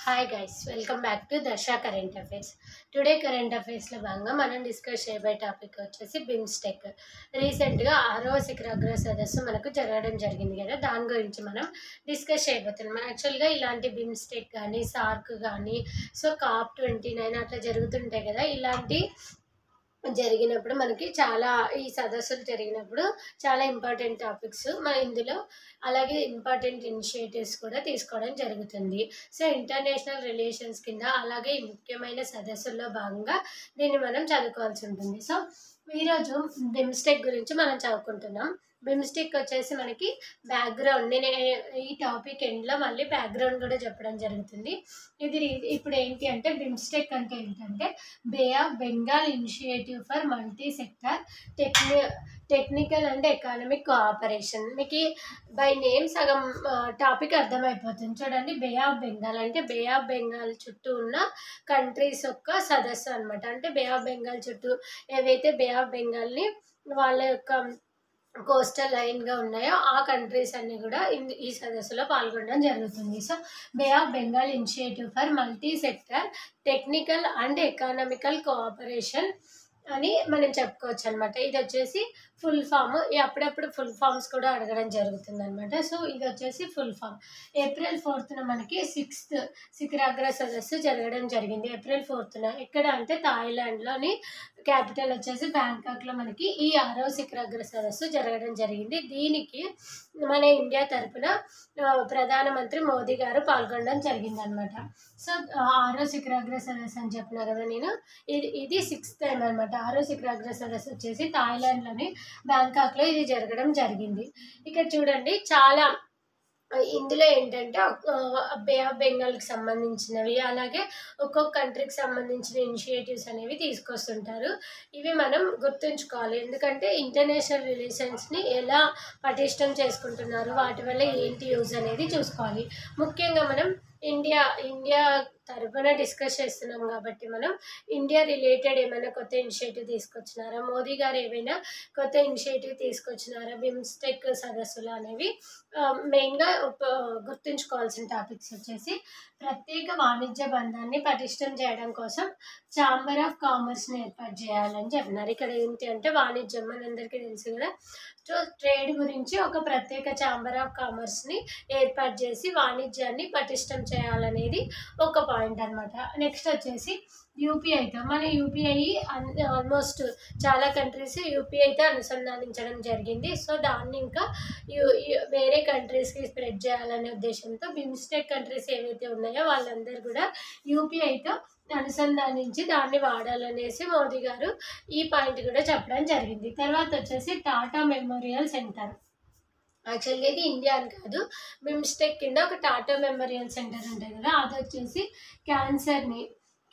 Hi guys, welcome back to దర్శ current affairs. Today current అఫైర్స్లో భాగంగా మనం డిస్కస్ చేయబోయే టాపిక్ వచ్చేసి బిమ్స్టెక్. రీసెంట్గా 6వ శిఖరాగ్ర సదస్సు మనకు జరగడం జరిగింది కదా, దాని గురించి మనం డిస్కస్ చేయబోతున్నాం. యాక్చువల్గా ఇలాంటి బిమ్స్టెక్ కానీ సార్క్ కానీ COP29 అట్లా జరుగుతుంటాయి కదా. ఇలాంటి జరిగినప్పుడు మనకి చాలా ఈ సదస్సులు జరిగినప్పుడు చాలా ఇంపార్టెంట్ టాపిక్స్ మన ఇందులో, అలాగే ఇంపార్టెంట్ ఇనిషియేటివ్స్ కూడా తీసుకోవడం జరుగుతుంది. ఇంటర్నేషనల్ రిలేషన్స్ కింద అలాగే ఈ ముఖ్యమైన సదస్సుల్లో భాగంగా దీన్ని మనం చదువుకోవాల్సి ఉంటుంది. ఈరోజు బిమ్స్టెక్ గురించి మనం చదువుకుంటున్నాం. బిమ్స్టెక్ వచ్చేసి మనకి బ్యాక్గ్రౌండ్, నేను ఈ టాపిక్ ఎండ్లో మళ్ళీ బ్యాక్గ్రౌండ్ కూడా చెప్పడం జరుగుతుంది. ఇది ఇప్పుడు ఏంటి అంటే, బిమ్స్టెక్ అంటే ఏంటంటే bay of Bengal initiative for multi sector technical and economic cooperation. మీకు బై నేమ్ సగం టాపిక్ అర్థమైపోతుంది. చూడండి, బే ఆఫ్ బెంగాల్ అంటే బే ఆఫ్ బెంగాల్ చుట్టూ ఉన్న కంట్రీస్ యొక్క సదస్సు అనమాట. అంటే బే ఆఫ్ బెంగాల్ చుట్టూ ఏవైతే బే ఆఫ్ బెంగాల్ని వాళ్ళ యొక్క కోస్టల్ లైన్గా ఉన్నాయో ఆ కంట్రీస్ అన్నీ కూడా ఈ సదస్సులో పాల్గొనడం జరుగుతుంది. Bay of Bengal initiative for multi sector technical and economical cooperation అని మనం చెప్పుకోవచ్చు అనమాట. ఇది వచ్చేసి ఫుల్ ఫామ్. అప్పుడప్పుడు ఫుల్ ఫామ్స్ కూడా అడగడం జరుగుతుంది అనమాట. ఇది వచ్చేసి ఫుల్ ఫామ్. April 4th మనకి 6th శిఖరాగ్ర సదస్సు జరగడం జరిగింది. April 4th ఎక్కడ అంటే థాయిలాండ్లోని క్యాపిటల్ వచ్చేసి బ్యాంకాక్లో మనకి ఈ 6వ శిఖరాగ్ర సదస్సు జరగడం జరిగింది. దీనికి మన ఇండియా తరఫున ప్రధానమంత్రి మోదీ గారు పాల్గొనడం జరిగిందనమాట. 6వ శిఖరాగ్ర సదస్సు అని చెప్పినా కదా నేను, ఇది 6th టైం అనమాట. 6వ శిఖరాగ్ర సదస్సు వచ్చేసి థాయిలాండ్లోని బ్యాంకాక్లో ఇది జరగడం జరిగింది. ఇక్కడ చూడండి, చాలా ఇందులో ఏంటంటే బే ఆఫ్ బెంగాల్కి సంబంధించినవి, అలాగే ఒక్కొక్క కంట్రీకి సంబంధించిన ఇనిషియేటివ్స్ అనేవి తీసుకొస్తుంటారు. ఇవి మనం గుర్తుంచుకోవాలి, ఎందుకంటే ఇంటర్నేషనల్ రిలేషన్స్ని ఎలా పటిష్టం చేసుకుంటున్నారు, వాటి వల్ల ఏంటి యూజ్ అనేది చూసుకోవాలి. ముఖ్యంగా మనం ఇండియా తరఫున డిస్కస్ చేస్తున్నాం కాబట్టి మనం ఇండియా రిలేటెడ్ ఏమైనా కొత్త ఇనిషియేటివ్ తీసుకొచ్చినారా, మోదీ గారు ఏమైనా కొత్త ఇనిషియేటివ్ తీసుకొచ్చినారా బిమ్స్టెక్ సదస్సులు అనేవి మెయిన్గా గుర్తుంచుకోవాల్సిన టాపిక్స్ వచ్చేసి, ప్రత్యేక వాణిజ్య బంధాన్ని పటిష్టం చేయడం కోసం ఛాంబర్ ఆఫ్ కామర్స్ని ఏర్పాటు చేయాలని చెప్పినారు. ఇక్కడ ఏంటి అంటే వాణిజ్యం, మనందరికీ తెలుసు కదా. ట్రేడ్ గురించి ఒక ప్రత్యేక ఛాంబర్ ఆఫ్ కామర్స్ని ఏర్పాటు చేసి వాణిజ్యాన్ని పటిష్టం చేయాలనేది ఒక పాయింట్ అనమాట. నెక్స్ట్ వచ్చేసి యూపీఐతో, మన యూపీఐ ఆల్మోస్ట్ చాలా కంట్రీస్ యూపీఐతో అనుసంధానించడం జరిగింది. దాన్ని ఇంకా వేరే కంట్రీస్కి స్ప్రెడ్ చేయాలనే ఉద్దేశంతో బిమ్స్టెక్ కంట్రీస్ ఏవైతే ఉన్నాయో వాళ్ళందరూ కూడా యూపీఐతో అనుసంధానించి దాన్ని వాడాలనేసి మోదీ గారు ఈ పాయింట్ కూడా చెప్పడం జరిగింది. తర్వాత వచ్చేసి టాటా మెమోరియల్ సెంటర్. యాక్చువల్గా ఇది ఇండియా అని కాదు, బిమ్స్టెక్ కింద ఒక టాటా మెమోరియల్ సెంటర్ ఉంటుంది కదా, అది వచ్చేసి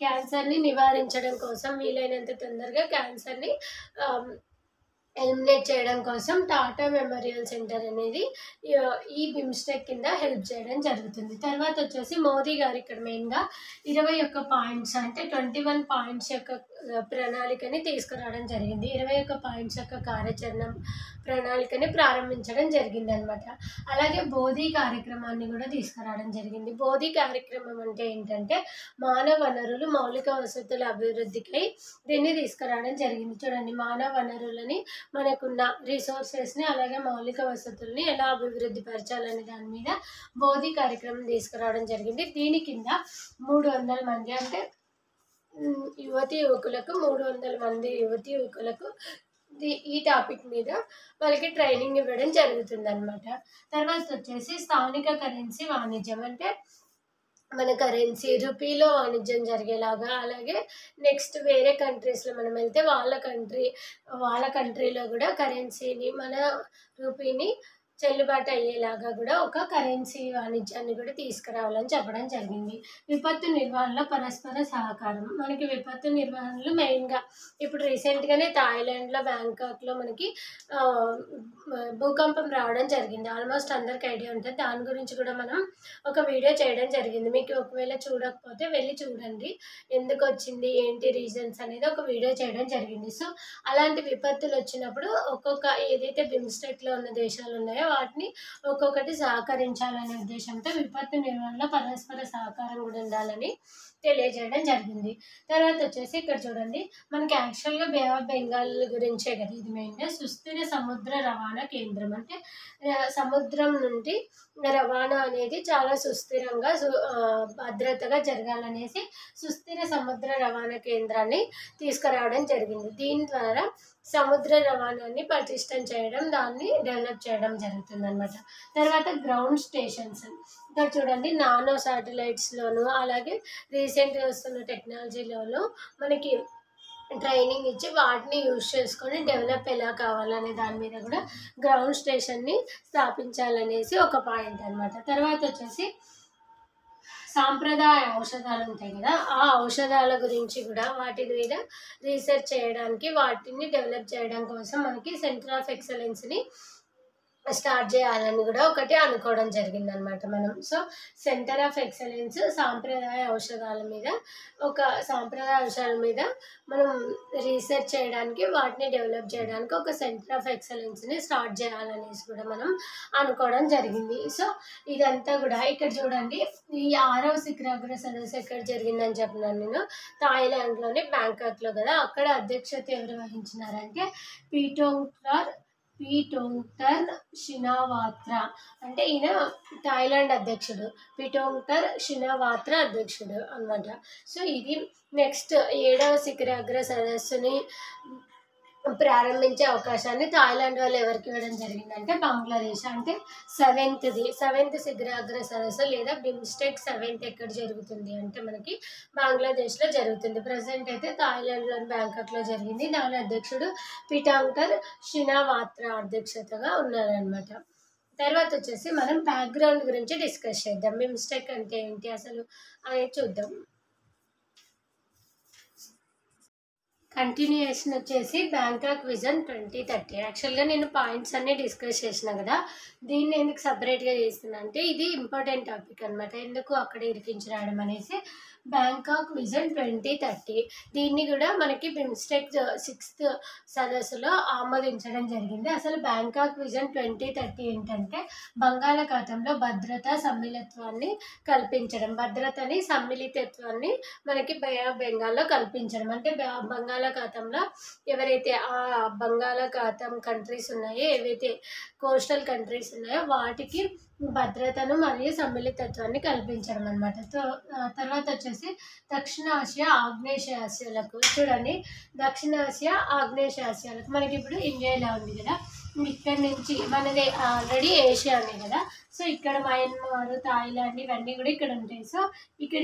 క్యాన్సర్ని నివారించడం కోసం, వీలైనంత తొందరగా క్యాన్సర్ని ఎలిమినేట్ చేయడం కోసం టాటా మెమోరియల్ సెంటర్ అనేది ఈ బిమ్స్టెక్ కింద హెల్ప్ చేయడం జరుగుతుంది. తర్వాత వచ్చేసి మోదీ గారు ఇక్కడ మెయిన్గా 21 పాయింట్స్ అంటే 21 పాయింట్స్ యొక్క ప్రణాళికని తీసుకురావడం జరిగింది. 21 పాయింట్స్ యొక్క కార్యాచరణ ప్రణాళికని ప్రారంభించడం జరిగింది అనమాట. అలాగే బోధి కార్యక్రమాన్ని కూడా తీసుకురావడం జరిగింది. బోధి కార్యక్రమం అంటే ఏంటంటే మానవ వనరులు మౌలిక వసతుల అభివృద్ధికై దీన్ని తీసుకురావడం జరిగింది. చూడండి, మానవ వనరులని, మనకున్న రిసోర్సెస్ని, అలాగే మౌలిక వసతుల్ని ఎలా అభివృద్ధి పరచాలనే దాని మీద బోధి కార్యక్రమం తీసుకురావడం జరిగింది. దీని కింద 300 మంది అంటే యువకులకు 300 మంది యువకులకు ఈ టాపిక్ మీద వాళ్ళకి ట్రైనింగ్ ఇవ్వడం జరుగుతుంది అనమాట. తర్వాత వచ్చేసి స్థానిక కరెన్సీ వాణిజ్యం అంటే మన కరెన్సీ రూపీలో వాణిజ్యం జరిగేలాగా, అలాగే నెక్స్ట్ వేరే కంట్రీస్లో మనం వెళ్తే వాళ్ళ కంట్రీలో కూడా కరెన్సీని, మన రూపీని చెల్లుబాటు అయ్యేలాగా కూడా ఒక కరెన్సీ వాణిజ్యాన్ని కూడా తీసుకురావాలని చెప్పడం జరిగింది. విపత్తు నిర్వహణలో పరస్పర సహకారం. మనకి విపత్తు నిర్వహణలో మెయిన్గా ఇప్పుడు రీసెంట్గానే థాయిలాండ్లో బ్యాంకాక్లో మనకి భూకంపం రావడం జరిగింది. ఆల్మోస్ట్ అందరికి ఐడియా ఉంటుంది. దాని గురించి కూడా మనం ఒక వీడియో చేయడం జరిగింది. మీకు ఒకవేళ చూడకపోతే వెళ్ళి చూడండి, ఎందుకు వచ్చింది, ఏంటి రీజన్స్ అనేది ఒక వీడియో చేయడం జరిగింది. అలాంటి విపత్తులు వచ్చినప్పుడు ఏదైతే బిమ్స్టెక్లో ఉన్న దేశాలు ఉన్నాయో వాటిని ఒక్కొక్కటి సహకరించాలనే ఉద్దేశంతో విపత్తు నిర్వహణలో పరస్పర సహకారం కూడా ఉండాలని తెలియజేయడం జరిగింది. తర్వాత వచ్చేసి ఇక్కడ చూడండి, మనకి యాక్చువల్గా బే ఆఫ్ బెంగాల్ గురించే కదా ఇది మెయిన్గా. సుస్థిర సముద్ర రవాణా కేంద్రం అంటే సముద్రం నుండి రవాణా అనేది చాలా సుస్థిరంగా భద్రతగా జరగాలనేసి సుస్థిర సముద్ర రవాణా కేంద్రాన్ని తీసుకురావడం జరిగింది. దీని ద్వారా సముద్ర రవాణాన్ని పటిష్టం చేయడం, దాన్ని డెవలప్ చేయడం జరుగుతుందన్నమాట. తర్వాత గ్రౌండ్ స్టేషన్స్ ఇక్కడ చూడండి, నానో శాటిలైట్స్లోను అలాగే రీసెంట్గా వస్తున్న టెక్నాలజీలోను మనకి ట్రైనింగ్ ఇచ్చి వాటిని యూజ్ చేసుకొని డెవలప్ ఎలా కావాలనే దాని మీద కూడా గ్రౌండ్ స్టేషన్ని స్థాపించాలనేసి ఒక పాయింట్ అనమాట. తర్వాత వచ్చేసి సాంప్రదాయ ఔషధాలు ఉంటాయి కదా, ఆ ఔషధాల గురించి కూడా వాటి మీద రీసెర్చ్ చేయడానికి, వాటిని డెవలప్ చేయడం కోసం మనకి సెంటర్ ఆఫ్ ఎక్సలెన్స్ని స్టార్ట్ చేయాలని కూడా ఒకటి అనుకోవడం జరిగిందనమాట మనం. సో సెంటర్ ఆఫ్ ఎక్సలెన్స్ సాంప్రదాయ ఔషధాల మీద మనం రీసెర్చ్ చేయడానికి, వాటిని డెవలప్ చేయడానికి ఒక సెంటర్ ఆఫ్ ఎక్సలెన్స్ని స్టార్ట్ చేయాలనేసి కూడా మనం అనుకోవడం జరిగింది. సో ఇదంతా కూడా ఇక్కడ చూడండి, ఈ 6వ శిఖరాగ్ర సదస్సు ఎక్కడ జరిగిందని చెప్పినాను నేను, థాయిలాండ్లోని బ్యాంకాక్లో కదా. అక్కడ అధ్యక్షత ఎవరు వహించినారంటే పీటోంగ్టర్ షినావాత్రా, అంటే ఈయన థాయిలాండ్ అధ్యక్షుడు, పీటోంగ్టర్ షినావాత్రా అధ్యక్షుడు అనమాట. సో ఇది నెక్స్ట్ 7వ శిఖరాగ్ర సదస్సుని ప్రారంభించే అవకాశాన్ని థాయిలాండ్ వాళ్ళు ఎవరికి ఇవ్వడం జరిగిందంటే బంగ్లాదేశ్. అంటే సెవెంత్ శిఖరాగ్ర సదస్సు లేదా బిమ్స్టెక్ 7th ఎక్కడ జరుగుతుంది అంటే మనకి బంగ్లాదేశ్లో జరుగుతుంది. ప్రజెంట్ అయితే థాయిలాండ్లోని బ్యాంకాక్లో జరిగింది. దాని అధ్యక్షుడు పీటాంకర్ షినావాత్రా అధ్యక్షతగా ఉన్నారనమాట. తర్వాత వచ్చేసి మనం బ్యాక్గ్రౌండ్ గురించి డిస్కస్ చేద్దాం. బిమ్స్టెక్ అంటే ఏంటి అసలు అనేది చూద్దాం. కంటిన్యూయేషన్ వచ్చేసి బ్యాంకాక్ విజన్ 2030. యాక్చువల్గా నేను పాయింట్స్ అన్నీ డిస్కస్ చేసిన కదా, దీన్ని ఎందుకు సపరేట్గా చేస్తున్నా అంటే ఇది ఇంపార్టెంట్ టాపిక్ అనమాట. ఎందుకు అక్కడ ఇరికించి రావడం అనేసి బ్యాంకాక్ విజన్ 2030 దీన్ని కూడా మనకి బిమ్స్టెక్ 6th సదస్సులో ఆమోదించడం జరిగింది. అసలు బ్యాంకాక్ విజన్ 2030 ఏంటంటే బంగాళాఖాతంలో భద్రతని సమ్మిళితత్వాన్ని మనకి బే ఆఫ్ బెంగాల్లో కల్పించడం. అంటే బంగాళాఖాతంలో ఎవరైతే ఆ బంగాళాఖాతం కంట్రీస్ ఉన్నాయో, ఏవైతే కోస్టల్ కంట్రీస్ ఉన్నాయో వాటికి భద్రతను మరియు సమ్మిళితత్వాన్ని కల్పించడం అనమాట. తర్వాత వచ్చేసి దక్షిణ ఆసియా ఆగ్నేయ ఆసియాలకు చూడండి, దక్షిణ ఆసియా ఆగ్నేయ ఆసియాలకు మనకి ఇప్పుడు ఇండియా ఇలా ఉంది కదా, ఇక్కడ నుంచి మనది ఆల్రెడీ ఏషియానే కదా. సో ఇక్కడ మయన్మార్, థాయిలాండ్ ఇవన్నీ కూడా ఇక్కడ ఉంటాయి. సో ఇక్కడ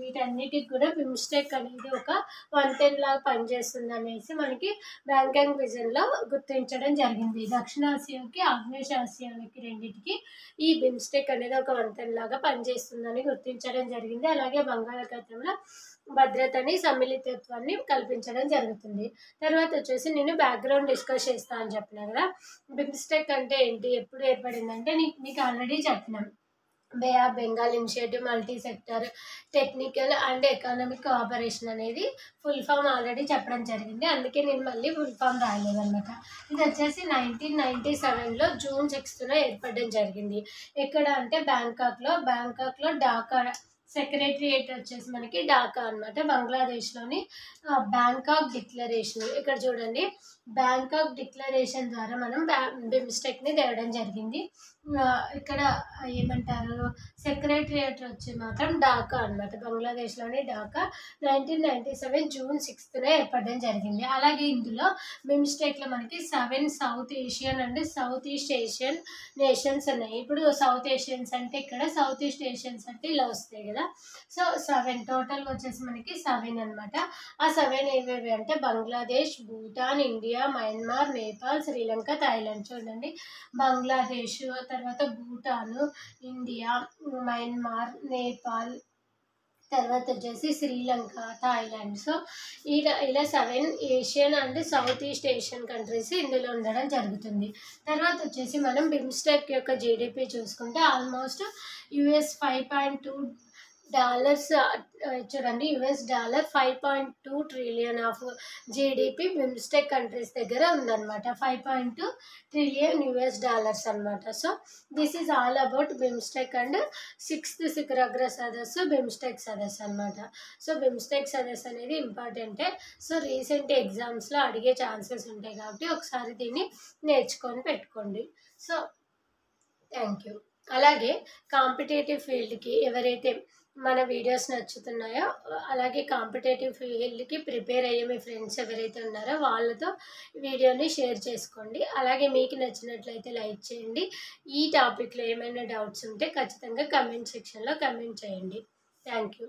వీటన్నిటికి కూడా బిమ్స్టెక్ అనేది ఒక వంతెనలాగా పనిచేస్తుంది అనేసి మనకి బ్యాంకాక్ విజన్లో గుర్తించడం జరిగింది. దక్షిణాసియాకి ఆగ్నేయ ఆసియాలకి రెండింటికి ఈ బిమ్స్టెక్ అనేది ఒక వంతెనలాగా పనిచేస్తుందని గుర్తించడం జరిగింది. అలాగే బంగాళాఖాతంలో భద్రతని సమ్మిళితత్వాన్ని కల్పించడం జరుగుతుంది. తర్వాత వచ్చేసి నేను బ్యాక్గ్రౌండ్ డిస్కస్ చేస్తా అని చెప్పినా కదా. బిమ్స్టెక్ అంటే ఏంటి, ఎప్పుడు ఏర్పడిందంటే మీకు ఆల్రెడీ చెప్పినాను. Bay of Bengal initiative multi sector technical and economic cooperation అనేది ఫుల్ ఫామ్ ఆల్రెడీ చెప్పడం జరిగింది. అందుకే నేను మళ్ళీ ఫుల్ ఫామ్ రాయలేదన్నమాట. ఇది వచ్చేసి 1997లో జూన్ 6th ఏర్పడడం జరిగింది. ఎక్కడ అంటే బ్యాంకాక్లో ఢాకా సెక్రటరియేట్ వచ్చేసి మనకి ఢాకా అనమాట, బంగ్లాదేశ్లోని. బ్యాంకాక్ డిక్లరేషన్ ఇక్కడ చూడండి, బ్యాంకాక్ డిక్లరేషన్ ద్వారా మనం బిమ్స్టెక్ని తేవడం జరిగింది. ఇక్కడ ఏమంటారు, సెక్రటరియేట్ వచ్చి మాత్రం ఢాకా అనమాట, బంగ్లాదేశ్లోని ఢాకా. 1997 జూన్ 6th ఏర్పడడం జరిగింది. అలాగే ఇందులో బిమ్స్టెక్లో మనకి 7 south Asian and south east Asian nations ఉన్నాయి. ఇప్పుడు సౌత్ ఏషియన్స్ అంటే ఇక్కడ, సౌత్ ఈస్ట్ ఏషియన్స్ అంటే ఇలా వస్తాయి కదా. సో 7 టోటల్గా వచ్చేసి మనకి 7 అనమాట. ఆ 7 ఏవేవి అంటే Bangladesh, Bhutan, India, Myanmar, Nepal, Sri Lanka, Thailand. చూడండి, బంగ్లాదేశ్, తర్వాత భూటాన్, ఇండియా, మయన్మార్, నేపాల్, తర్వాత వచ్చేసి శ్రీలంక, థాయిలాండ్. సో ఇలా 7 Asian and south east Asian countries ఇందులో ఉండడం జరుగుతుంది. తర్వాత వచ్చేసి మనం బిమ్స్టెక్ యొక్క జీడిపి చూసుకుంటే ఆల్మోస్ట్ $5.2 డాలర్స్ చూడండి $5.2 trillion of GDP BIMSTEC countries దగ్గర ఉందన్నమాట. $5.2 ట్రిలియన్ అనమాట. So this is all about BIMSTEC and 6th శిఖరాగ్ర సదస్సు బిమ్స్టెక్ సదస్సు అనమాట. సో బిమ్స్టెక్ సదస్సు అనేది ఇంపార్టెంటే. సో రీసెంట్ ఎగ్జామ్స్లో అడిగే ఛాన్సెస్ ఉంటాయి కాబట్టి ఒకసారి దీన్ని నేర్చుకొని పెట్టుకోండి. So thank you. అలాగే కాంపిటేటివ్ ఫీల్డ్కి ఎవరైతే మన వీడియోస్ నచ్చుతున్నాయో, అలాగే కాంపిటేటివ్ ఫీల్డ్కి ప్రిపేర్ అయ్యే మీ ఫ్రెండ్స్ ఎవరైతే ఉన్నారో వాళ్ళతో వీడియోని షేర్ చేసుకోండి. అలాగే మీకు నచ్చినట్లయితే లైక్ చేయండి. ఈ టాపిక్లో ఏమైనా డౌట్స్ ఉంటే ఖచ్చితంగా కమెంట్ సెక్షన్లో కమెంట్ చేయండి. Thank you.